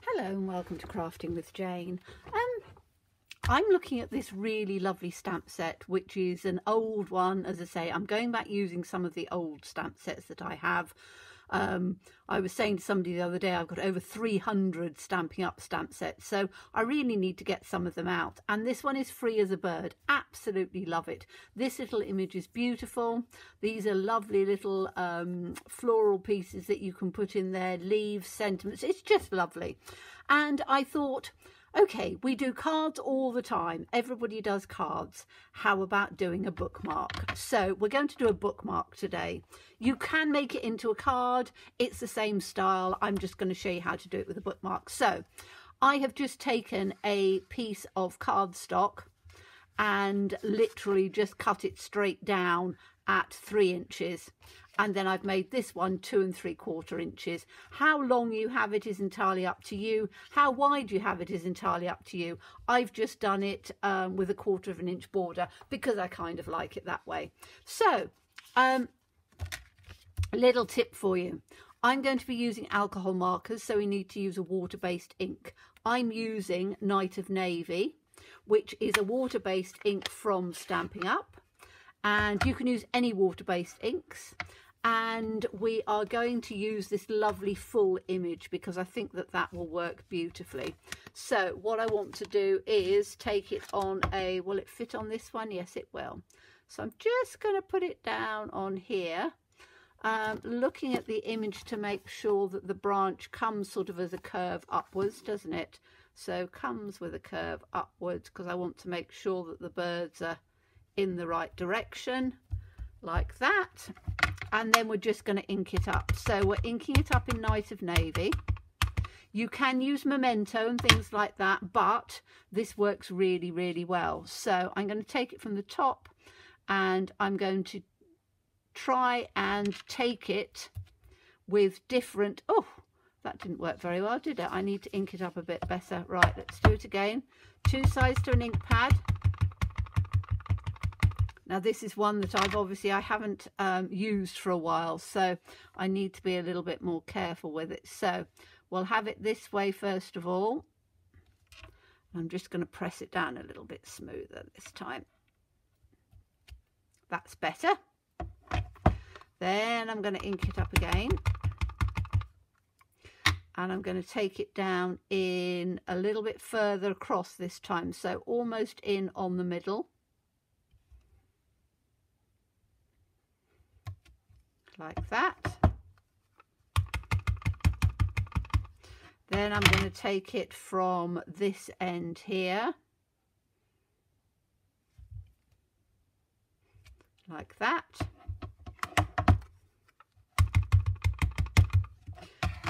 Hello and welcome to Crafting with Jane. I'm looking at this really lovely stamp set, which is an old one. As I say, I'm going back using some of the old stamp sets that I have. I was saying to somebody the other day, I've got over 300 Stampin' Up stamp sets, so I really need to get some of them out. And this one is free as a bird. Absolutely love it. This little image is beautiful. These are lovely little floral pieces that you can put in there, leaves, sentiments. It's just lovely. And I thought, okay, we do cards all the time. Everybody does cards. How about doing a bookmark? So we're going to do a bookmark today. You can make it into a card. It's the same style. I'm just going to show you how to do it with a bookmark. So I have just taken a piece of cardstock and literally just cut it straight down at 3 inches. And then I've made this one 2 3/4 inches. How long you have it is entirely up to you. How wide you have it is entirely up to you. I've just done it with a 1/4 inch border because I kind of like it that way. So, a little tip for you. I'm going to be using alcohol markers, so we need to use a water-based ink. I'm using Night of Navy, which is a water-based ink from Stampin' Up. And you can use any water-based inks. And we are going to use this lovely full image because I think that that will work beautifully. So what I want to do is take it on a, will it fit on this one? Yes, it will. So I'm just going to put it down on here, looking at the image to make sure that the branch comes sort of as a curve upwards, doesn't it? So comes with a curve upwards because I want to make sure that the birds are in the right direction, like that. And then we're just going to ink it up. So we're inking it up in Night of Navy. You can use Memento and things like that, but this works really, really well. So I'm going to take it from the top and I'm going to try and take it with different, oh, that didn't work very well, did it? I need to ink it up a bit better. Right, let's do it again. 2 sides to an ink pad. Now this is one that I haven't used for a while, so I need to be a little bit more careful with it. So we'll have it this way first of all. I'm just going to press it down a little bit smoother this time. That's better. Then I'm going to ink it up again. And I'm going to take it down in a little bit further across this time, so almost in on the middle. Like that. Then I'm going to take it from this end here, like that.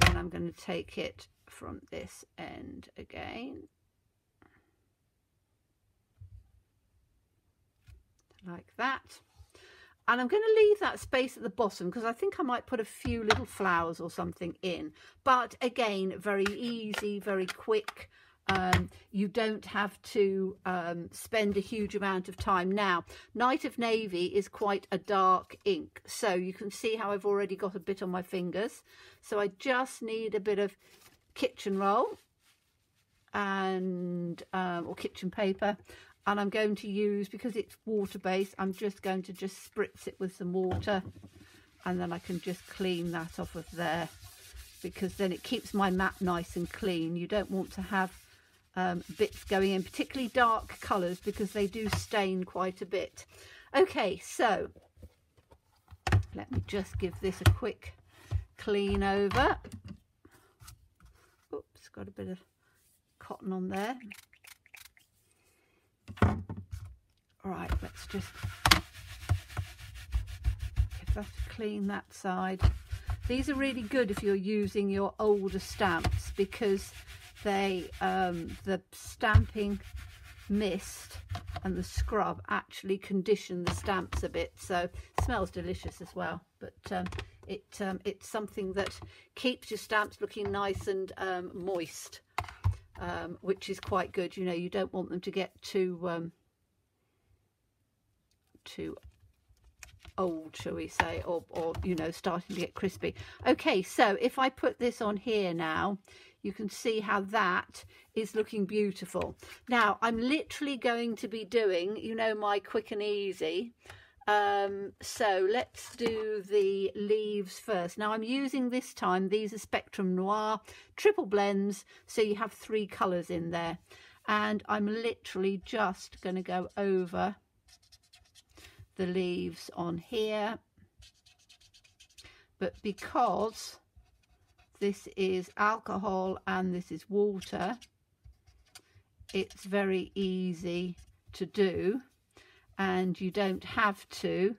Then I'm going to take it from this end again, like that. And I'm going to leave that space at the bottom because I think I might put a few little flowers or something in. But again, very easy, very quick. You don't have to spend a huge amount of time. Now, Night of Navy is quite a dark ink. So you can see how I've already got a bit on my fingers. So I just need a bit of kitchen roll and or kitchen paper. And I'm going to use, because it's water-based, I'm just going to spritz it with some water. And then I can just clean that off of there. Because then it keeps my mat nice and clean. You don't want to have bits going in, particularly dark colours, because they do stain quite a bit. Okay, so let me just give this a quick clean over. Oops, got a bit of cotton on there. Right, let's just give that a clean that side. These are really good if you're using your older stamps because they the stamping mist and the scrub actually condition the stamps a bit, so it smells delicious as well. But it's something that keeps your stamps looking nice and moist, which is quite good. You know, you don't want them to get too old, shall we say, or you know, starting to get crispy. Okay, so if I put this on here now, you can see how that is looking beautiful. Now I'm literally going to be doing, you know, my quick and easy. So let's do the leaves first. Now I'm using this time, these are Spectrum Noir triple blends, so you have 3 colours in there, and I'm literally just going to go over the leaves on here, but because this is alcohol and this is water, it's very easy to do, and you don't have to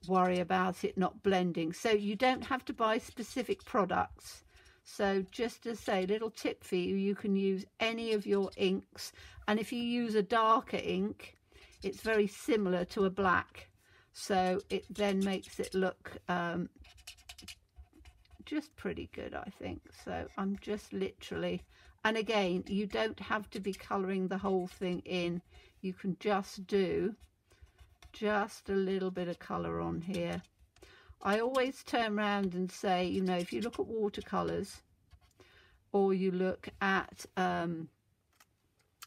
worry about it not blending. So you don't have to buy specific products. So just to say, little tip for you, you can use any of your inks, and if you use a darker ink, it's very similar to a black, so it then makes it look just pretty good, I think. So I'm just literally, and again, you don't have to be colouring the whole thing in. You can just do just a little bit of colour on here. I always turn around and say, you know, if you look at watercolours, or you look at,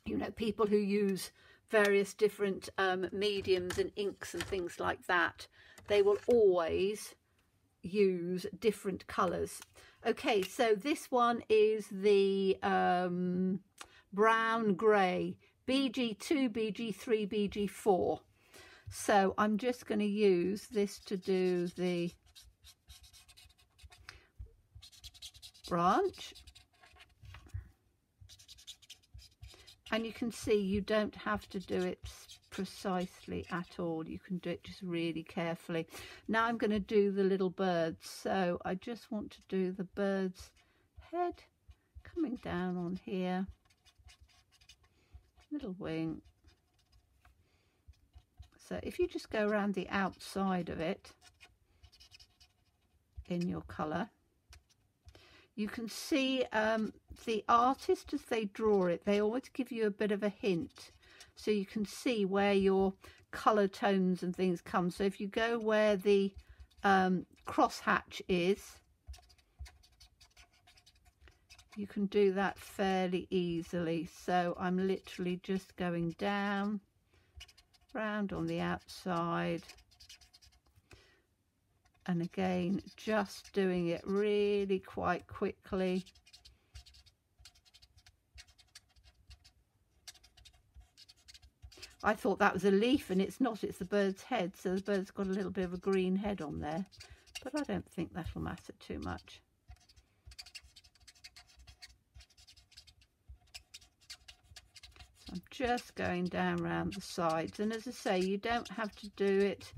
you know, people who use various different mediums and inks and things like that, they will always use different colours. Okay, so this one is the brown grey, BG2, BG3, BG4. So I'm just going to use this to do the branch, and you can see you don't have to do it precisely at all. You can do it just really carefully. Now I'm going to do the little birds, so I just want to do the bird's head coming down on here, little wing. So if you just go around the outside of it in your colour, you can see the artist, as they draw it, they always give you a bit of a hint, so you can see where your colour tones and things come. So if you go where the crosshatch is, you can do that fairly easily. So I'm literally just going down, round on the outside, and again just doing it really quite quickly. I thought that was a leaf, and it's not, it's the bird's head, so the bird's got a little bit of a green head on there, but I don't think that'll matter too much. So I'm just going down around the sides, and as I say, you don't have to do it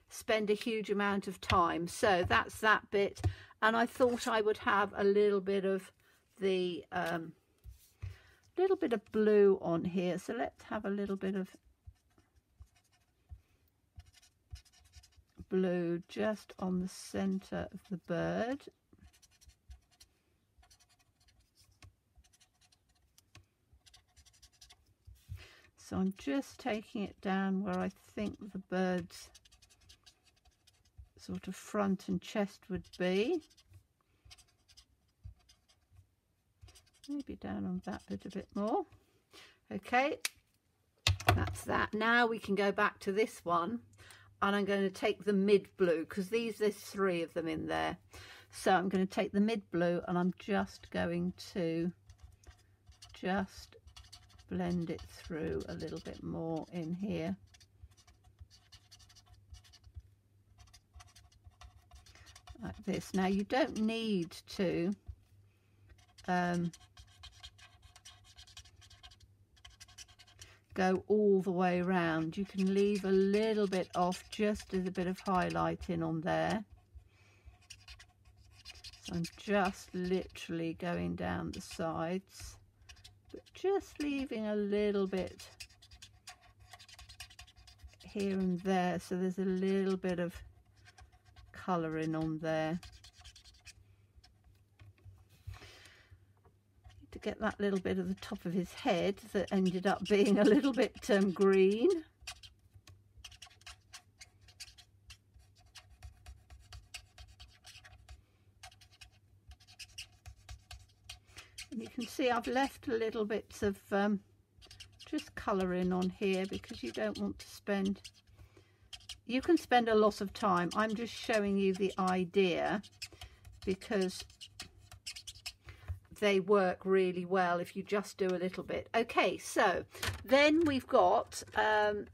spend a huge amount of time. So that's that bit, and I thought I would have a little bit of the blue on here, so let's have a little bit of blue just on the center of the bird. So I'm just taking it down where I think the bird's sort of front and chest would be. Maybe down on that bit a bit more. Okay, that's that. Now we can go back to this one, and I'm going to take the mid blue, because there's 3 of them in there. So I'm going to take the mid blue, and I'm just going to just blend it through a little bit more in here. Like this. Now you don't need to go all the way around. You can leave a little bit off just as a bit of highlighting on there. So I'm just literally going down the sides, but just leaving a little bit here and there, so there's a little bit of colouring on there. To get that little bit of the top of his head that ended up being a little bit green. And you can see I've left a little bits of just colouring on here because you don't want to spend, you can spend a lot of time. I'm just showing you the idea because they work really well if you just do a little bit. Okay, so then we've got, I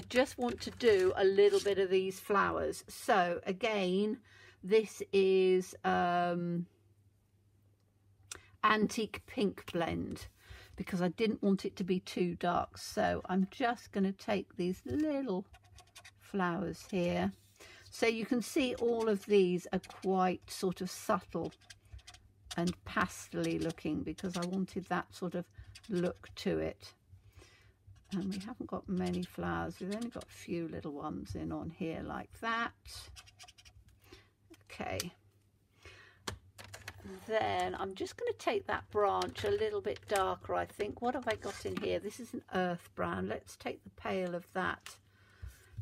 just want to do a little bit of these flowers. So again, this is Antique Pink blend because I didn't want it to be too dark. So I'm just going to take these little flowers here. So you can see all of these are quite sort of subtle and pastel-y looking because I wanted that sort of look to it. And we haven't got many flowers, we've only got a few little ones in on here like that. Okay, then I'm just going to take that branch a little bit darker, I think. What have I got in here? This is an earth brown. Let's take the pale of that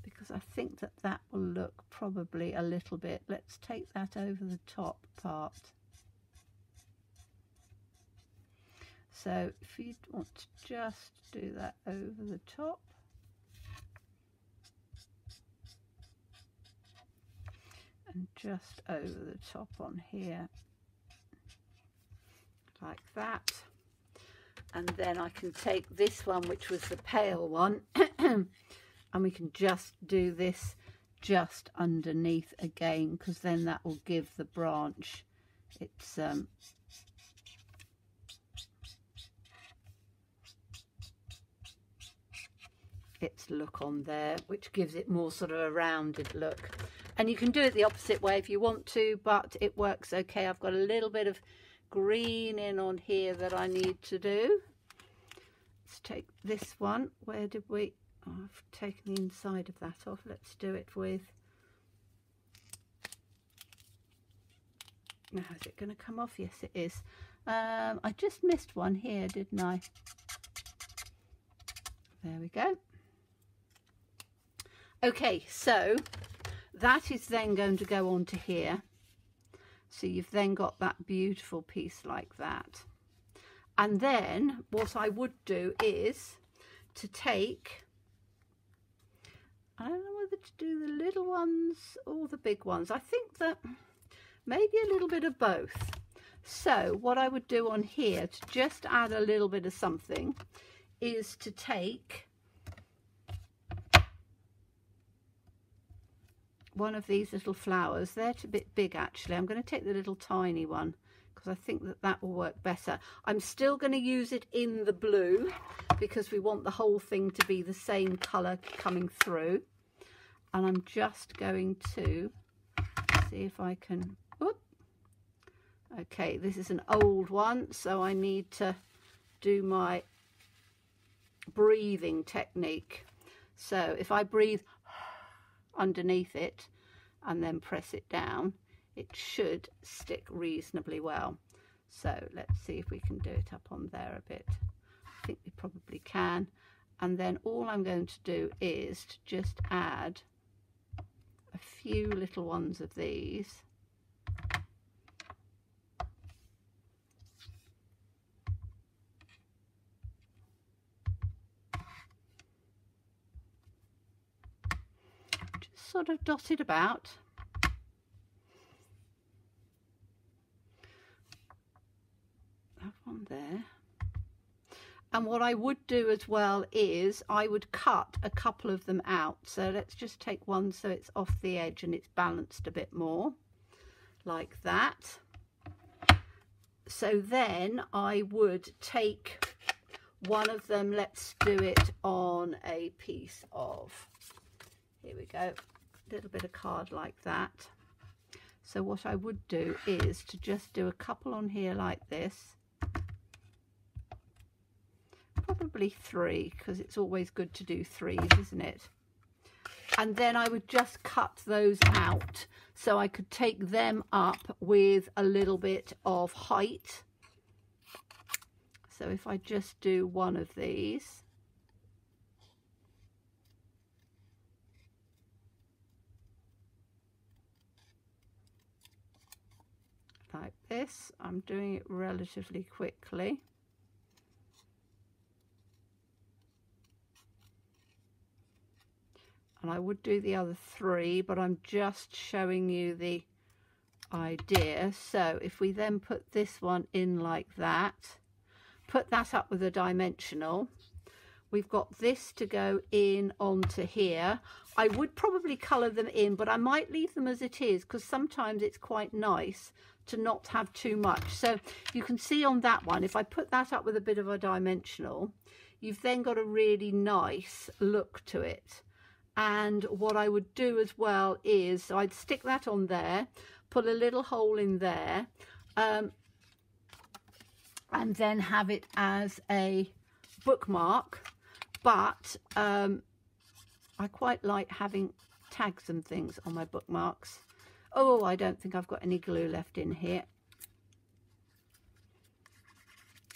because I think that that will look probably a little bit. Let's take that over the top part. So if you want to just do that over the top. And just over the top on here. Like that. And then I can take this one, which was the pale one, and we can just do this just underneath again, because then that will give the branch its look on there, which gives it more sort of a rounded look. And you can do it the opposite way if you want to, but it works okay. I've got a little bit of green in on here that I need to do. Let's take this one. Where did we, oh, I've taken the inside of that off. Let's do it with, now is it going to come off? Yes it is. I just missed one here, didn't I? There we go. Okay, so that is then going to go on to here. So you've then got that beautiful piece like that. And then what I would do is to take, I don't know whether to do the little ones or the big ones. I think that maybe a little bit of both. So what I would do on here to just add a little bit of something is to take one of these little flowers. They're a bit big actually. I'm going to take the little tiny one because I think that that will work better. I'm still going to use it in the blue because we want the whole thing to be the same colour coming through. And I'm just going to see if I can, whoop. Okay, this is an old one, so I need to do my breathing technique. So if I breathe underneath it and then press it down, it should stick reasonably well. So let's see if we can do it up on there a bit. I think we probably can. And then all I'm going to do is to just add a few little ones of these. Sort of dotted about. That one there. And what I would do as well is I would cut a couple of them out. So let's just take one so it's off the edge and it's balanced a bit more, like that. So then I would take one of them, let's do it on a piece of, here we go, a little bit of card like that. So what I would do is to just do a couple on here like this, probably 3 because it's always good to do 3s, isn't it? And then I would just cut those out so I could take them up with a little bit of height. So if I just do one of these, like this, this. I'm doing it relatively quickly. And I would do the other 3, but I'm just showing you the idea. So if we then put this one in like that, put that up with a dimensional, we've got this to go in onto here. I would probably colour them in, but I might leave them as it is, because sometimes it's quite nice to not have too much. So you can see on that one, if I put that up with a bit of a dimensional, you've then got a really nice look to it. And what I would do as well is, so I'd stick that on there, put a little hole in there, and then have it as a bookmark. But I quite like having tags and things on my bookmarks. Oh, I don't think I've got any glue left in here.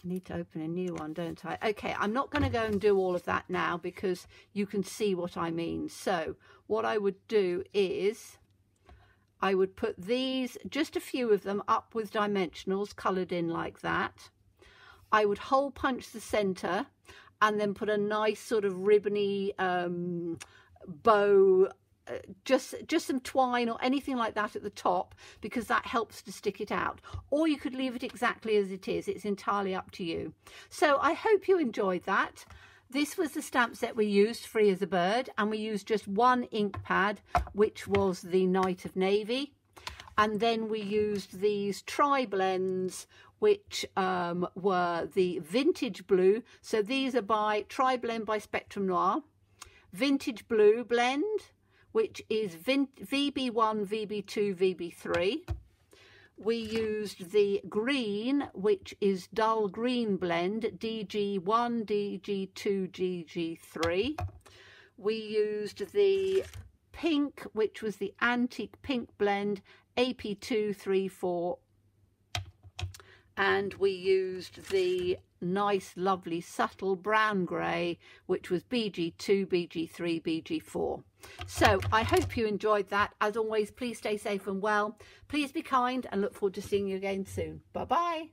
I need to open a new one, don't I? Okay, I'm not going to go and do all of that now because you can see what I mean. So what I would do is I would put these, just a few of them, up with dimensionals coloured in like that. I would hole punch the centre and then put a nice sort of ribbony bow, just some twine or anything like that at the top, because that helps to stick it out. Or you could leave it exactly as it is. It's entirely up to you. So I hope you enjoyed that. This was the stamp set we used, Free as a Bird, and we used just one ink pad, which was the Night of Navy. And then we used these tri-blends, which were the Vintage Blue. So these are by Tri-Blend by Spectrum Noir. Vintage Blue blend, which is VB1, VB2, VB3. We used the green, which is Dull Green blend, DG1, DG2, DG3. We used the pink, which was the Antique Pink blend, AP2, 3, 4. And we used the nice, lovely, subtle brown grey, which was BG2, BG3, BG4. So I hope you enjoyed that. As always, please stay safe and well. Please be kind, and look forward to seeing you again soon. Bye-bye.